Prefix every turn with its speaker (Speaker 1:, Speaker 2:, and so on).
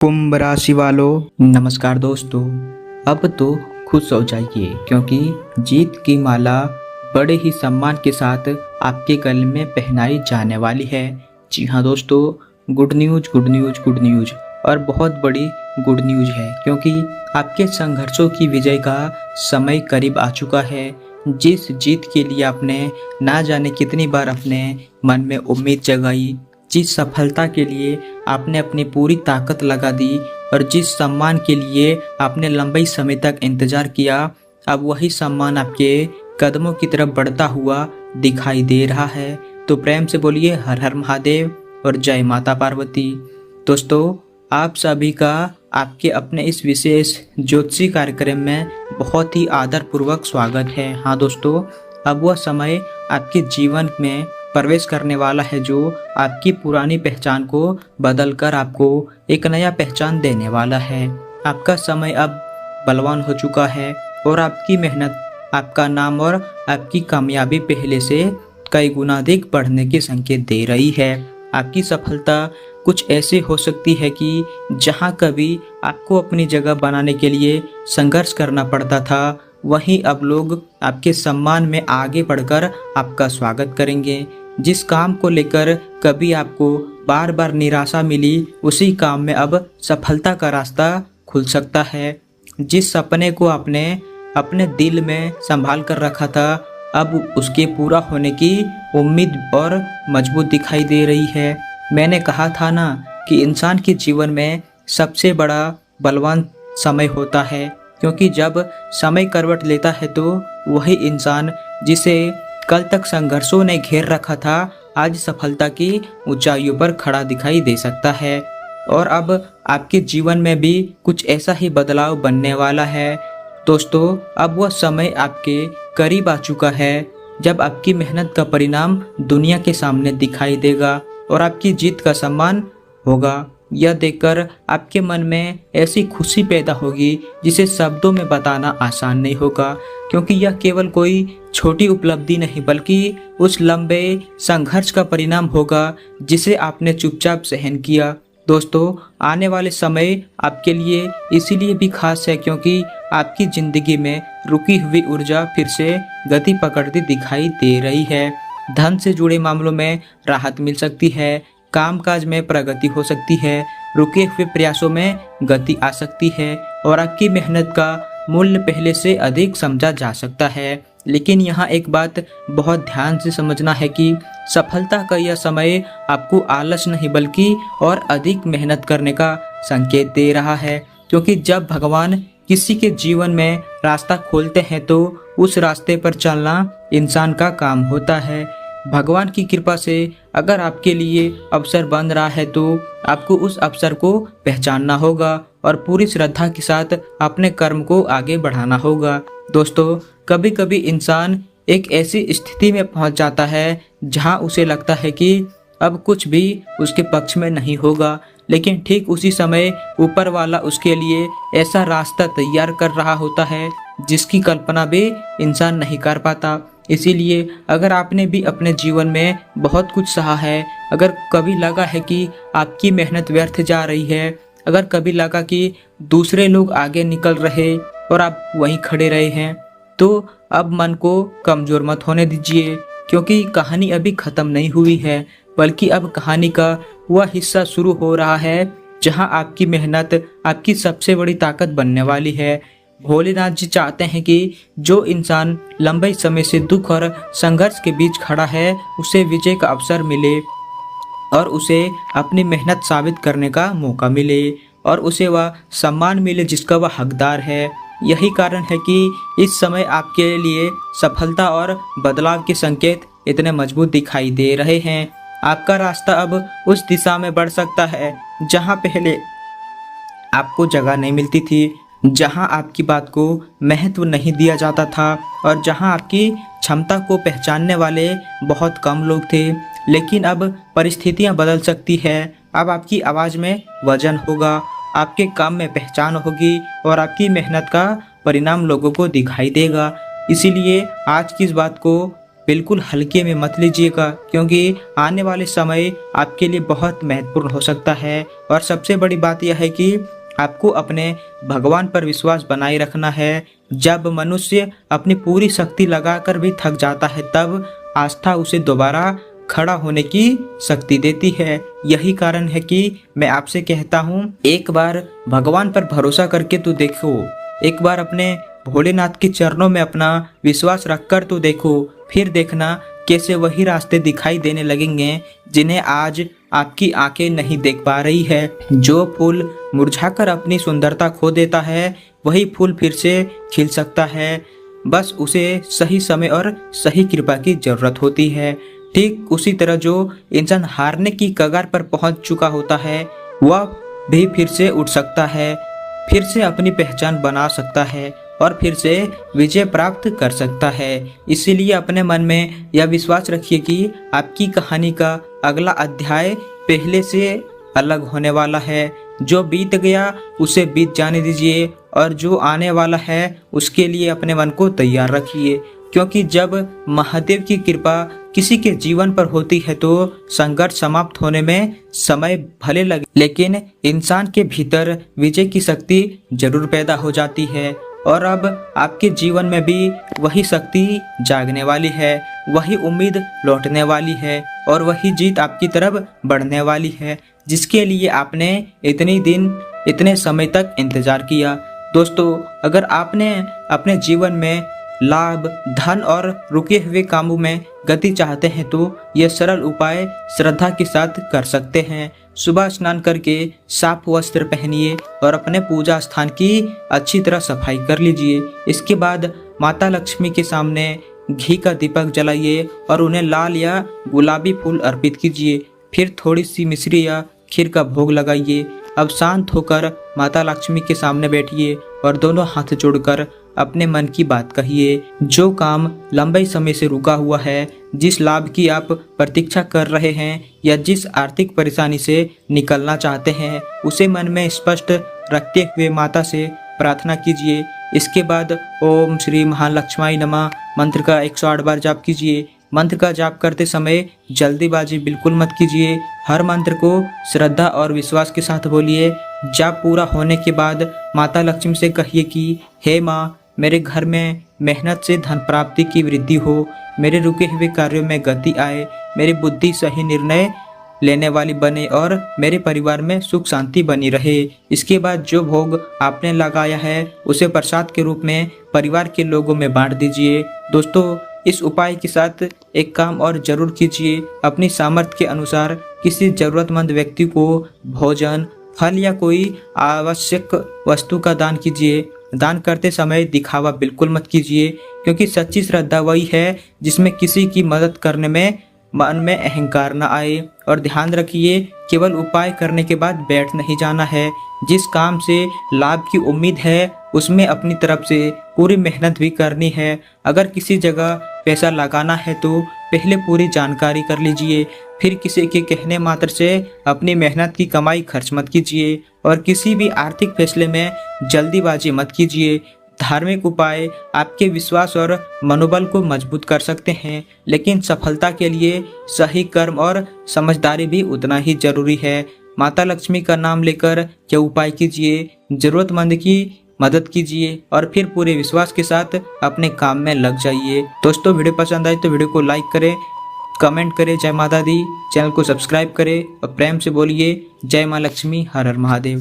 Speaker 1: कुंभ राशि वालों, नमस्कार दोस्तों। अब तो खुश हो जाइए क्योंकि जीत की माला बड़े ही सम्मान के साथ आपके गले में पहनाई जाने वाली है। जी हाँ दोस्तों, good news good news good news और बहुत बड़ी गुड न्यूज है क्योंकि आपके संघर्षों की विजय का समय करीब आ चुका है। जिस जीत के लिए आपने ना जाने कितनी बार अपने मन में उम्मीद जगाई, जिस सफलता के लिए आपने अपनी पूरी ताकत लगा दी और जिस सम्मान के लिए आपने लंबे समय तक इंतजार किया, अब वही सम्मान आपके कदमों की तरफ बढ़ता हुआ दिखाई दे रहा है। तो प्रेम से बोलिए हर हर महादेव और जय माता पार्वती। दोस्तों, आप सभी का आपके अपने इस विशेष ज्योतिषी कार्यक्रम में बहुत ही आदरपूर्वक स्वागत है। हाँ दोस्तों, अब वह समय आपके जीवन में प्रवेश करने वाला है जो आपकी पुरानी पहचान को बदलकर आपको एक नया पहचान देने वाला है। आपका समय अब बलवान हो चुका है और आपकी मेहनत, आपका नाम और आपकी कामयाबी पहले से कई गुना अधिक बढ़ने के संकेत दे रही है। आपकी सफलता कुछ ऐसे हो सकती है कि जहां कभी आपको अपनी जगह बनाने के लिए संघर्ष करना पड़ता था, वहीं अब लोग आपके सम्मान में आगे बढ़कर आपका स्वागत करेंगे। जिस काम को लेकर कभी आपको बार बार निराशा मिली, उसी काम में अब सफलता का रास्ता खुल सकता है। जिस सपने को आपने अपने दिल में संभाल कर रखा था, अब उसके पूरा होने की उम्मीद और मजबूत दिखाई दे रही है। मैंने कहा था ना कि इंसान के जीवन में सबसे बड़ा बलवान समय होता है, क्योंकि जब समय करवट लेता है तो वही इंसान जिसे कल तक संघर्षों ने घेर रखा था, आज सफलता की ऊंचाइयों पर खड़ा दिखाई दे सकता है। और अब आपके जीवन में भी कुछ ऐसा ही बदलाव बनने वाला है। दोस्तों, अब वह समय आपके करीब आ चुका है जब आपकी मेहनत का परिणाम दुनिया के सामने दिखाई देगा और आपकी जीत का सम्मान होगा। यह देखकर आपके मन में ऐसी खुशी पैदा होगी जिसे शब्दों में बताना आसान नहीं होगा, क्योंकि यह केवल कोई छोटी उपलब्धि नहीं बल्कि उस लंबे संघर्ष का परिणाम होगा जिसे आपने चुपचाप सहन किया। दोस्तों, आने वाले समय आपके लिए इसीलिए भी खास है क्योंकि आपकी जिंदगी में रुकी हुई ऊर्जा फिर से गति पकड़ती दिखाई दे रही है। धन से जुड़े मामलों में राहत मिल सकती है, कामकाज में प्रगति हो सकती है, रुके हुए प्रयासों में गति आ सकती है और आपकी मेहनत का मूल्य पहले से अधिक समझा जा सकता है। लेकिन यहाँ एक बात बहुत ध्यान से समझना है कि सफलता का यह समय आपको आलस नहीं बल्कि और अधिक मेहनत करने का संकेत दे रहा है, क्योंकि जब भगवान किसी के जीवन में रास्ता खोलते हैं तो उस रास्ते पर चलना इंसान का काम होता है। भगवान की कृपा से अगर आपके लिए अवसर बन रहा है तो आपको उस अवसर को पहचानना होगा और पूरी श्रद्धा के साथ अपने कर्म को आगे बढ़ाना होगा। दोस्तों, कभी कभी इंसान एक ऐसी स्थिति में पहुंच जाता है जहां उसे लगता है कि अब कुछ भी उसके पक्ष में नहीं होगा, लेकिन ठीक उसी समय ऊपर वाला उसके लिए ऐसा रास्ता तैयार कर रहा होता है जिसकी कल्पना भी इंसान नहीं कर पाता। इसीलिए अगर आपने भी अपने जीवन में बहुत कुछ सहा है, अगर कभी लगा है कि आपकी मेहनत व्यर्थ जा रही है, अगर कभी लगा कि दूसरे लोग आगे निकल रहे और आप वहीं खड़े रहे हैं, तो अब मन को कमजोर मत होने दीजिए, क्योंकि कहानी अभी खत्म नहीं हुई है, बल्कि अब कहानी का वह हिस्सा शुरू हो रहा है जहां आपकी मेहनत आपकी सबसे बड़ी ताकत बनने वाली है। भोलेनाथ जी चाहते हैं कि जो इंसान लंबे समय से दुख और संघर्ष के बीच खड़ा है, उसे विजय का अवसर मिले और उसे अपनी मेहनत साबित करने का मौका मिले और उसे वह सम्मान मिले जिसका वह हकदार है। यही कारण है कि इस समय आपके लिए सफलता और बदलाव के संकेत इतने मजबूत दिखाई दे रहे हैं। आपका रास्ता अब उस दिशा में बढ़ सकता है जहां पहले आपको जगह नहीं मिलती थी, जहां आपकी बात को महत्व नहीं दिया जाता था और जहां आपकी क्षमता को पहचानने वाले बहुत कम लोग थे। लेकिन अब परिस्थितियां बदल सकती है। अब आपकी आवाज़ में वजन होगा, आपके काम में पहचान होगी और आपकी मेहनत का परिणाम लोगों को दिखाई देगा। इसीलिए आज की इस बात को बिल्कुल हल्के में मत लीजिएगा, क्योंकि आने वाले समय आपके लिए बहुत महत्वपूर्ण हो सकता है। और सबसे बड़ी बात यह है कि आपको अपने भगवान पर विश्वास बनाए रखना है। जब मनुष्य अपनी पूरी शक्ति लगाकर भी थक जाता है, तब आस्था उसे दोबारा खड़ा होने की शक्ति देती है। यही कारण है कि मैं आपसे कहता हूँ, एक बार भगवान पर भरोसा करके तो देखो, एक बार अपने भोलेनाथ के चरणों में अपना विश्वास रखकर तो देखो, फिर देखना कैसे वही रास्ते दिखाई देने लगेंगे जिन्हें आज आपकी आंखें नहीं देख पा रही है। जो फूल मुरझाकर अपनी सुंदरता खो देता है, वही फूल फिर से खिल सकता है। बस उसे सही समय और सही कृपा की जरूरत होती है। ठीक उसी तरह जो इंसान हारने की कगार पर पहुंच चुका होता है, वह भी फिर से उठ सकता है, फिर से अपनी पहचान बना सकता है और फिर से विजय प्राप्त कर सकता है। इसीलिए अपने मन में यह विश्वास रखिए कि आपकी कहानी का अगला अध्याय पहले से अलग होने वाला है। जो बीत गया उसे बीत जाने दीजिए और जो आने वाला है उसके लिए अपने मन को तैयार रखिए, क्योंकि जब महादेव की कृपा किसी के जीवन पर होती है तो संघर्ष समाप्त होने में समय भले लगे, लेकिन इंसान के भीतर विजय की शक्ति जरूर पैदा हो जाती है। और अब आपके जीवन में भी वही शक्ति जागने वाली है, वही उम्मीद लौटने वाली है और वही जीत आपकी तरफ बढ़ने वाली है, जिसके लिए आपने इतने दिन इतने समय तक इंतजार किया। दोस्तों, अगर आपने अपने जीवन में लाभ, धन और रुके हुए कामों में गति चाहते हैं तो ये सरल उपाय श्रद्धा के साथ कर सकते हैं। सुबह स्नान करके साफ वस्त्र पहनिए और अपने पूजा स्थान की अच्छी तरह सफाई कर लीजिए। इसके बाद माता लक्ष्मी के सामने घी का दीपक जलाइए और उन्हें लाल या गुलाबी फूल अर्पित कीजिए। फिर थोड़ी सी मिश्री या खीर का भोग लगाइए। अब शांत होकर माता लक्ष्मी के सामने बैठिए और दोनों हाथ जोड़कर अपने मन की बात कहिए। जो काम लंबे समय से रुका हुआ है, जिस लाभ की आप प्रतीक्षा कर रहे हैं या जिस आर्थिक परेशानी से निकलना चाहते हैं, उसे मन में स्पष्ट रखते हुए माता से प्रार्थना कीजिए। इसके बाद ओम श्री महालक्ष्मी नमः मंत्र का 108 बार जाप कीजिए। मंत्र का जाप करते समय जल्दीबाजी बिल्कुल मत कीजिए। हर मंत्र को श्रद्धा और विश्वास के साथ बोलिए। जाप पूरा होने के बाद माता लक्ष्मी से कहिए कि हे माँ, मेरे घर में मेहनत से धन प्राप्ति की वृद्धि हो, मेरे रुके हुए कार्यों में गति आए, मेरी बुद्धि सही निर्णय लेने वाली बने और मेरे परिवार में सुख शांति बनी रहे। इसके बाद जो भोग आपने लगाया है उसे प्रसाद के रूप में परिवार के लोगों में बांट दीजिए। दोस्तों, इस उपाय के साथ एक काम और जरूर कीजिए। अपनी सामर्थ्य के अनुसार किसी जरूरतमंद व्यक्ति को भोजन, फल या कोई आवश्यक वस्तु का दान कीजिए। दान करते समय दिखावा बिल्कुल मत कीजिए, क्योंकि सच्ची श्रद्धा वही है जिसमें किसी की मदद करने में मन में अहंकार न आए। और ध्यान रखिए, केवल उपाय करने के बाद बैठ नहीं जाना है। जिस काम से लाभ की उम्मीद है उसमें अपनी तरफ से पूरी मेहनत भी करनी है। अगर किसी जगह पैसा लगाना है तो पहले पूरी जानकारी कर लीजिए, फिर किसी के कहने मात्र से अपनी मेहनत की कमाई खर्च मत कीजिए और किसी भी आर्थिक फैसले में जल्दीबाजी मत कीजिए। धार्मिक उपाय आपके विश्वास और मनोबल को मजबूत कर सकते हैं, लेकिन सफलता के लिए सही कर्म और समझदारी भी उतना ही जरूरी है। माता लक्ष्मी का नाम लेकर यह उपाय कीजिए, जरूरतमंद की मदद कीजिए और फिर पूरे विश्वास के साथ अपने काम में लग जाइए। दोस्तों, वीडियो पसंद आए तो वीडियो को लाइक करें, कमेंट करें जय माता दी, चैनल को सब्सक्राइब करें और प्रेम से बोलिए जय माँ लक्ष्मी, हर हर महादेव।